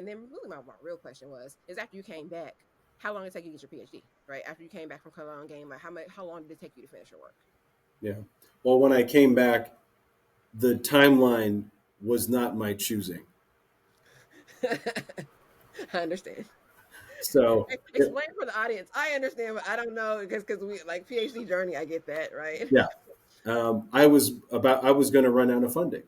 And then really my real question is after you came back, how long did it take you to get your PhD? Right after you came back from Cologne game, like how long did it take you to finish your work? Yeah. Well, when I came back, the timeline was not my choosing. I understand. So it, Explain for the audience. I understand, but I don't know because we like PhD journey. I get that, right? yeah, I was going to run out of funding,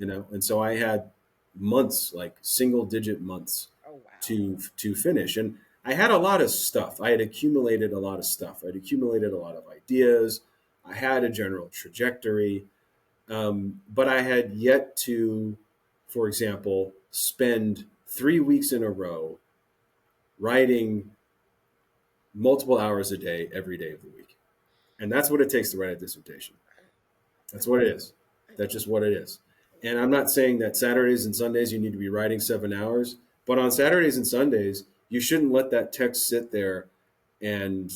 Hmm. and so I had months, like single digit months, Oh wow. to finish, and I had a lot of stuff. I had accumulated a lot of stuff. I'd accumulated a lot of ideas. I had a general trajectory, but I had yet to, for example, spend 3 weeks in a row writing multiple hours a day every day of the week. And that's what it takes to write a dissertation. That's what it is. I That's get just what it is. And I'm not saying that Saturdays and Sundays you need to be writing 7 hours, but on Saturdays and Sundays, you shouldn't let that text sit there and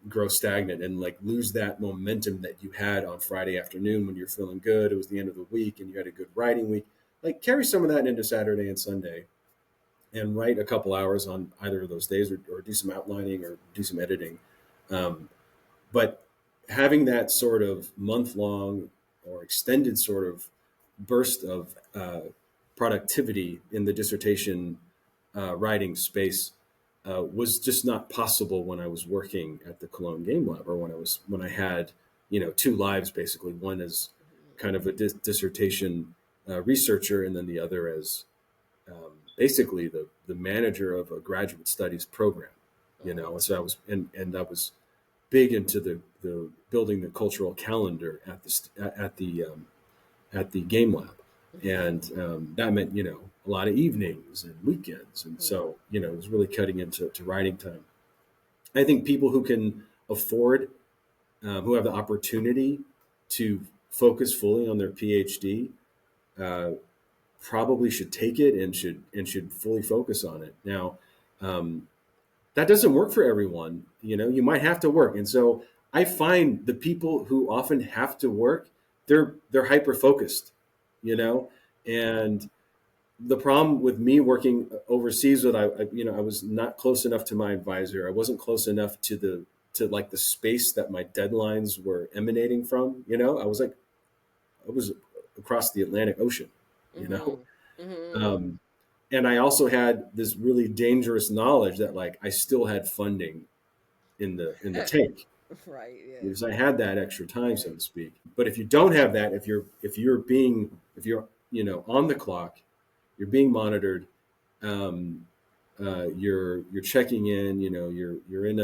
grow stagnant and like lose that momentum that you had on Friday afternoon when you're feeling good. It was the end of the week and you had a good writing week. Like carry some of that into Saturday and Sunday and write a couple hours on either of those days or do some outlining or do some editing. Um, but having that sort of month long or extended sort of burst of productivity in the dissertation writing space was just not possible when I was working at the Cologne Game Lab or when I had two lives basically, one as kind of a dissertation researcher and then the other as basically the manager of a graduate studies program. And so I was and I was big into the building the cultural calendar at the game lab, and that meant a lot of evenings and weekends, and so it was really cutting into writing time. I think people who can afford, who have the opportunity to focus fully on their PhD, uh, probably should take it and should fully focus on it. Now, um, that doesn't work for everyone. You might have to work, and so I find the people who often have to work, they're hyper focused, and the problem with me working overseas with I was not close enough to my advisor. I wasn't close enough to like the space that my deadlines were emanating from. I was across the Atlantic Ocean, you know. Mm-hmm. Mm-hmm. Um, and I also had this really dangerous knowledge that like I still had funding in the tank Right. Yeah. because I had that extra time, so to speak. But if you don't have that, if you're on the clock, you're being monitored, um, you're checking in, you're in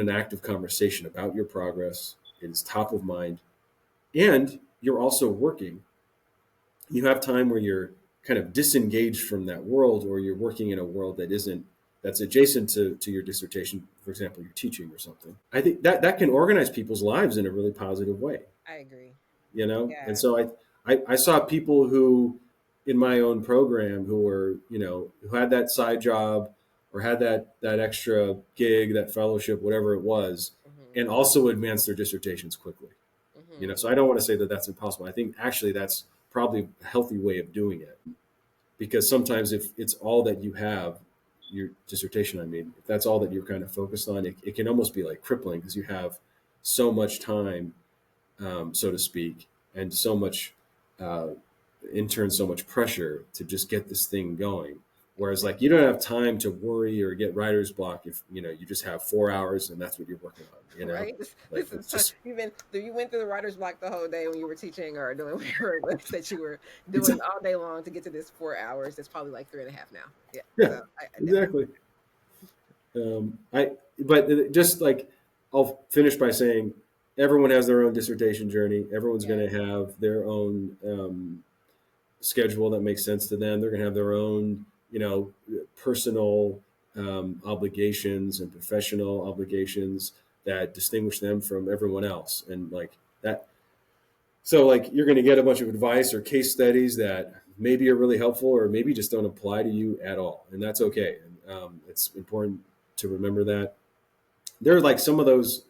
an active conversation about your progress. It is top of mind, and you're also working. You have time where you're kind of disengaged from that world, or you're working in a world that's adjacent to your dissertation. For example, you're teaching or something. I think that can organize people's lives in a really positive way. I agree. And Yeah. so I saw people who in my own program who were who had that side job or had that extra gig, that fellowship, whatever it was, Mm-hmm. and also advanced their dissertations quickly. So Mm-hmm. I don't want to say that that's impossible. I think actually that's probably a healthy way of doing it, because sometimes if it's all that you have, your dissertation, I mean, if that's all that you're kind of focused on, it can almost be like crippling because you have so much time, so to speak, and so much, uh, in turn, so much pressure to just get this thing going. Whereas, like, you Exactly. don't have time to worry or get writer's block if you just have 4 hours and that's what you're working on. Right. Like This is it's just you went through the writer's block the whole day when you were teaching or doing whatever it was that you were doing exactly, all day long to get to this 4 hours. It's probably like three and a half now. Yeah. yeah, So I definitely. exactly. But just like I'll finish by saying, everyone has their own dissertation journey. Everyone's going Yes. to have their own schedule that makes sense to them. They're going to have their own, personal obligations and professional obligations that distinguish them from everyone else. And like that, so like you're going to get a bunch of advice or case studies that maybe are really helpful or maybe just don't apply to you at all, and that's okay. And it's important to remember that there are like some of those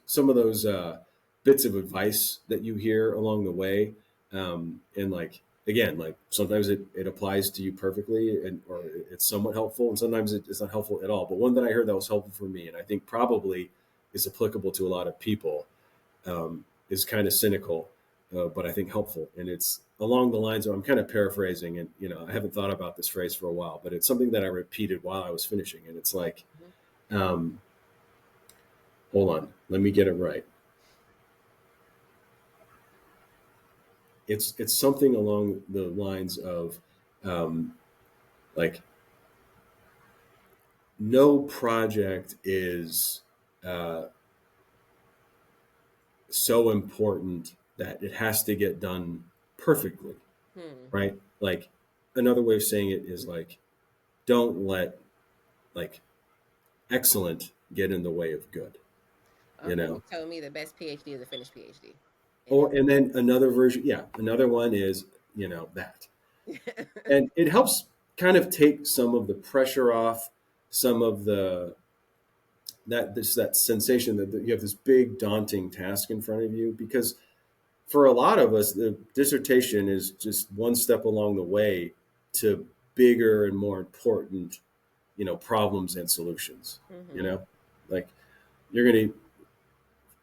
bits of advice that you hear along the way, and like again, like sometimes it applies to you perfectly, and or it's somewhat helpful, and sometimes it's not helpful at all. But one that I heard that was helpful for me, and I think probably is applicable to a lot of people, is kind of cynical, but I think helpful, and it's along the lines of, I'm kind of paraphrasing, and I haven't thought about this phrase for a while, but it's something that I repeated while I was finishing, and it's like, Mhm. um, hold on, let me get it right. It's something along the lines of, um, like, no project is uh, so important that it has to get done perfectly, Hmm. right? Like, another way of saying it is like, don't let, like, excellent get in the way of good, you And you know? told me the best PhD is a finished PhD. And Or, and then another version, yeah, another one is, that. it's And it helps kind of take some of the pressure off, some of the, that sensation that you have this big daunting task in front of you, because for a lot of us the dissertation is just one step along the way to bigger and more important problems and solutions. you mm-hmm. know like, you're going to,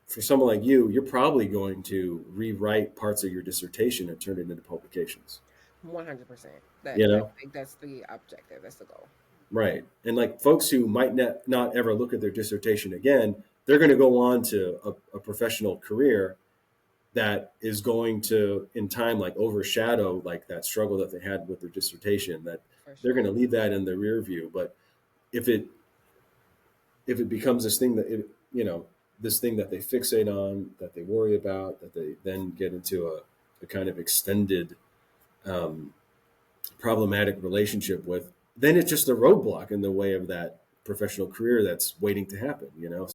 for someone like you're probably going to rewrite parts of your dissertation and turn it into publications. 100%. you That know like, that's the objective. That's the goal. right, and like folks who might not ever look at their dissertation again, they're going to go on to a professional career that is going to in time like overshadow like that struggle that they had with their dissertation, that For they're going sure. to leave that in the rear view. But if it becomes this thing that this thing that they fixate on, that they worry about, that they then get into a kind of extended um, problematic relationship with, then it's just a roadblock in the way of that professional career that's waiting to happen.